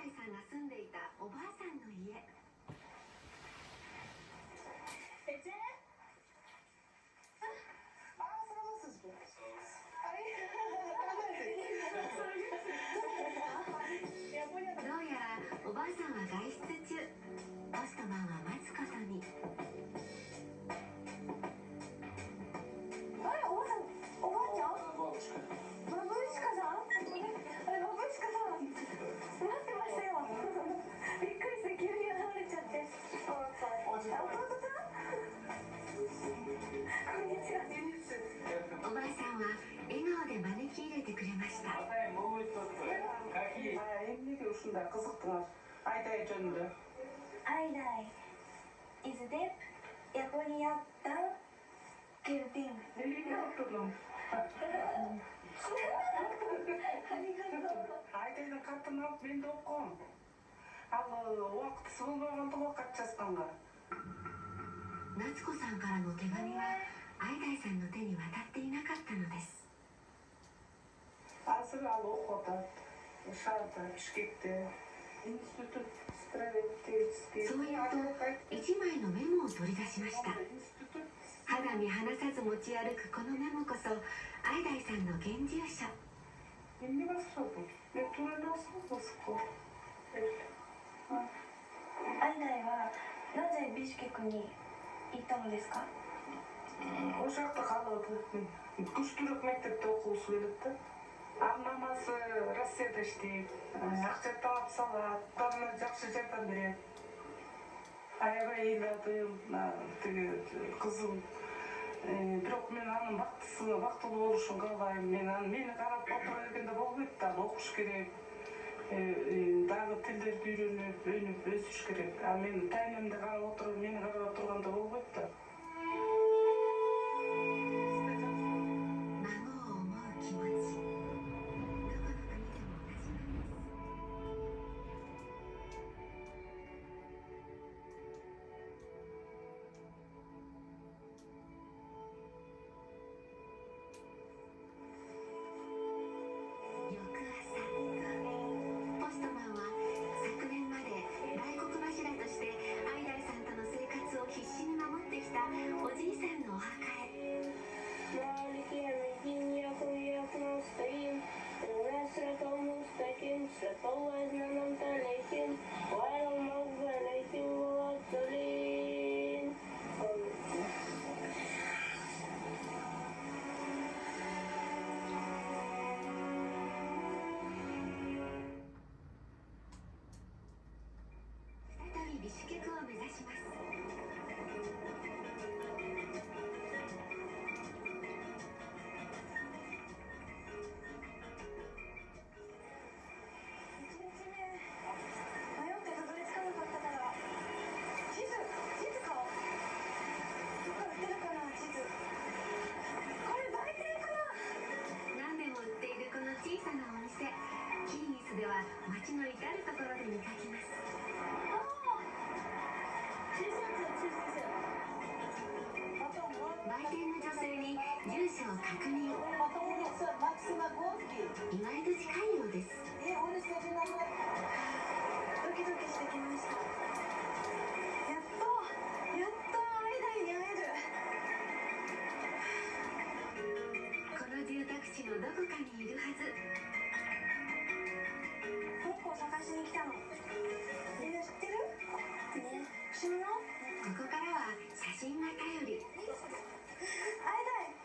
大さんが住んでいたおばあさんの家。どうやらおばあさんは外出中。ポストマンは待つことに。あれ、おばあさん、おばあちゃん？バブーシカさん？あれ、バブーシカさん。待ってましたよ。びっくりして、急に現れちゃって。弟さん？こんにちは。おばあさんは笑顔で招き入れてくれました。Ayday, izlep yapılacaktı girdim. Ayday'ın kartını alıp ben de okuyum. O vakit sığınmağında kaçacağız. 夏子さんからの手紙は愛大さんの手に渡っていなかったのです。Asıl al okudu. Dışarıda, Bişkek'te. そう言うと一枚のメモを取り出しました。肌身離さず持ち歩くこのメモこそ愛大さんの現住所。アイダイはなぜビシュケクに行ったのですか？ O жақта қалады. Күштілік мектепте оқуысы келді. Анамасы Россияда істейді. Ақша тауып салады. Баланы жақсы жардам береді. Аябай үйлады қызым. Бірақ мен аның бақыттылы болу үшін қалаймын. Мені қарап отыра бергенде болмайды. Оқыш керек. Дағы тілдерді үйреніп өсіш керек. Мен тәйнемді қарап отырып, мені қарап отырғанда болмайды. おじいさんのお墓へ。再びビシュケクを目指します。小さなお店、キーニスでは街の至るところで見かけます。売店の女性に住所を確認。意外と近いようです。ドキドキしてきました。やっとアイダイに会える。この住宅地のどこかにいるはず。この子を探しに来たの。みんな知ってる？ね、知らない？ここからは写真が頼り。アイダイ、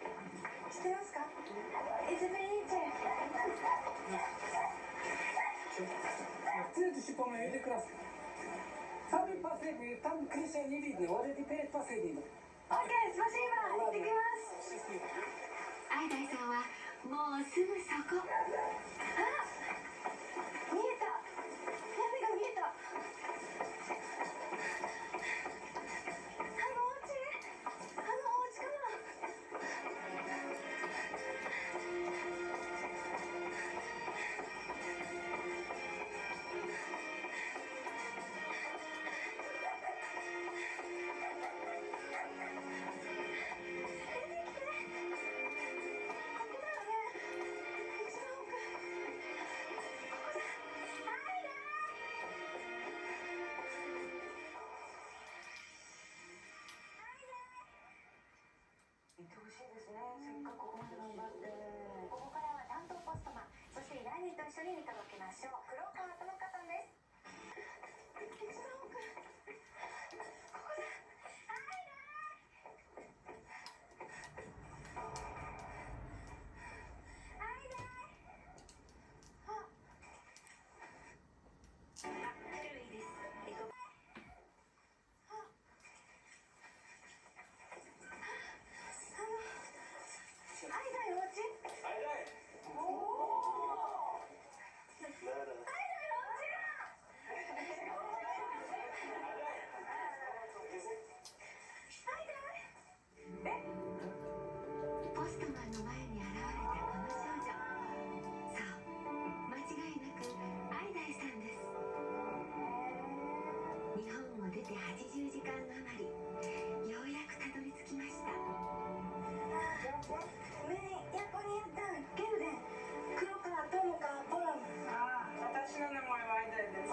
知ってますか？Извините. Следующий, по-моему, или красный. Самый последний, там крыша не видно, вот эти перед последним. Окей, спасибо. 行ってきます。アイダイさんはもうすぐそこ。あ、見えた。屋根が見えた。緒に見届けましょう。黒川智香さんです。一番奥、ここだ。ポストマンの前に現れたこの少女、そう間違いなくアイダイさんです。日本を出て80時間余り、ようやくたどり着きました。ゲルデン、黒川智香ボラム。ああ、私の名前はアイダイです。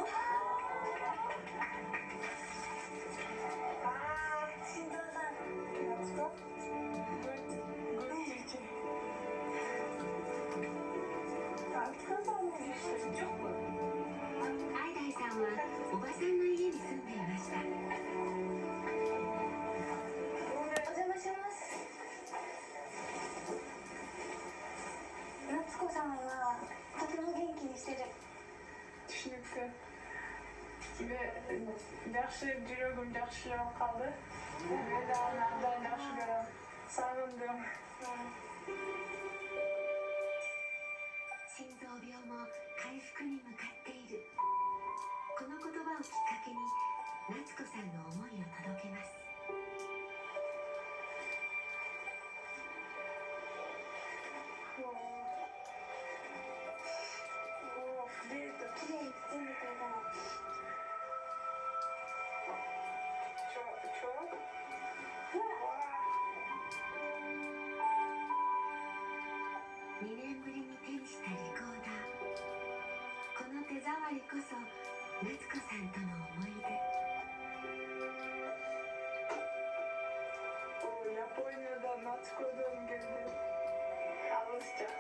ああ、心臓さん。夏子。グッチ。夏子さんも一緒に。アイダイさんはおばさんの家に住んでいました。お邪魔します。夏子さんはとても元気にしてる。Çünkü yaxshi yuragim yaxshiroq qoldi. Meni yaxshi ko'raman. Sog'indim. 心臓病も回復に向かっている。この言葉をきっかけに夏子さんの思いを届けます。きれいに包んでくれたの。2年ぶりに手にしたリコーダー。この手触りこそ夏子さんとの思い出。Japonya'da Natsuko'dan geldi. Alışacak.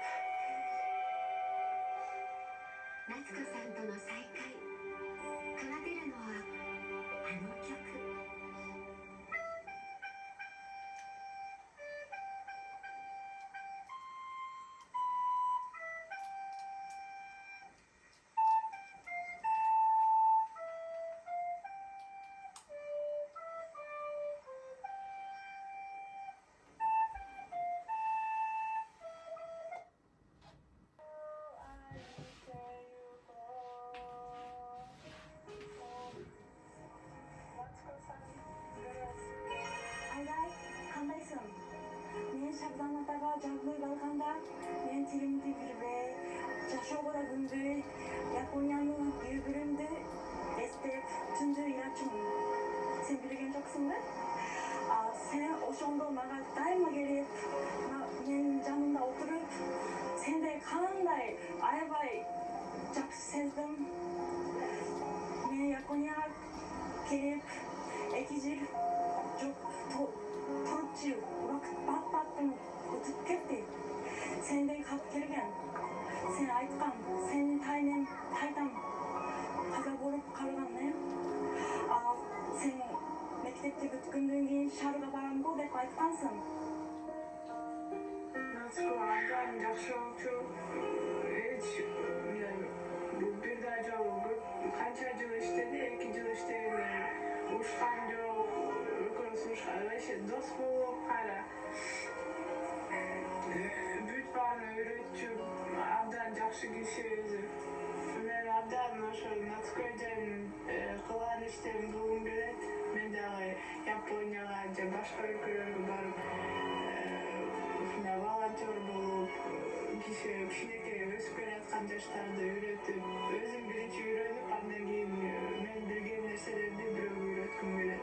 夏子さんとの再会、奏でるのはあの曲。Şapdanataga Caglı Balkan'da Mentilimizi bir ve Caşogoda gündü Japonya'nın yüzüründü Estek tündü ilaçım. Sen bilgen çoksun da? Sen o şonda maga daima gelip men canında oturup sen de kanday ayabay jakşı sezdim. Men Japonya'ya gelip ekicil çok turupçu vakit bat-battың өтіп кетті. Сендей қалып келген. Сен айтқан, сенің тайнен тайтам қаза болып қалған, не? Ал сен мектепте бүткеннен кейін шарға барам ғой деп айтқансың. Natsuko ablam жақсы оқушы. Bir daha жолу қанша жыл іштеді, 2 жыл іштеді. Ушқан жоқ, өкіріс ушқан. Вообще дос болып қара. Бүт барын үйретіп, абдан жақсы киши өзі. Мен абдан ошол Natsuko'дан кылган иштерим кылгым келет. Мен дагы Японияга же башка өлкөлөргө барып, волонтер болуп, кичинекей өсүп келаткан жаштарды үйрөтүп, өзүм биринчи үйрөнүп, андан кийин мен билген нерселерди бирөөгө үйрөткүм келет.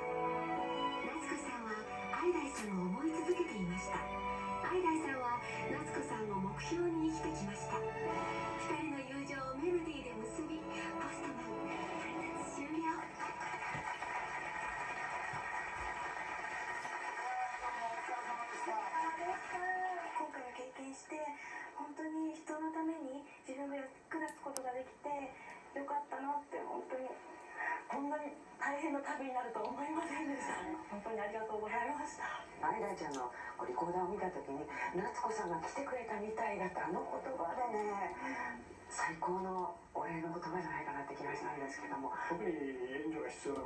夏子さんはアイダイさんを思い続けていました。アイダイさんは夏子さんを目標に生きてきました。2人の友情をメロディーで結び、ポストマン配達終了。今回の経験して本当に人のために自分が役立つことができてよかったなって、本当にこんなに大変な旅になると思いませんでした。本当にありがとうございました。愛大ちゃんのリコーダーを見た時に夏子さんが来てくれたみたいだったあの言葉でね、最高のお礼の言葉じゃないかなって気がしたんですけども。特に援助が必要な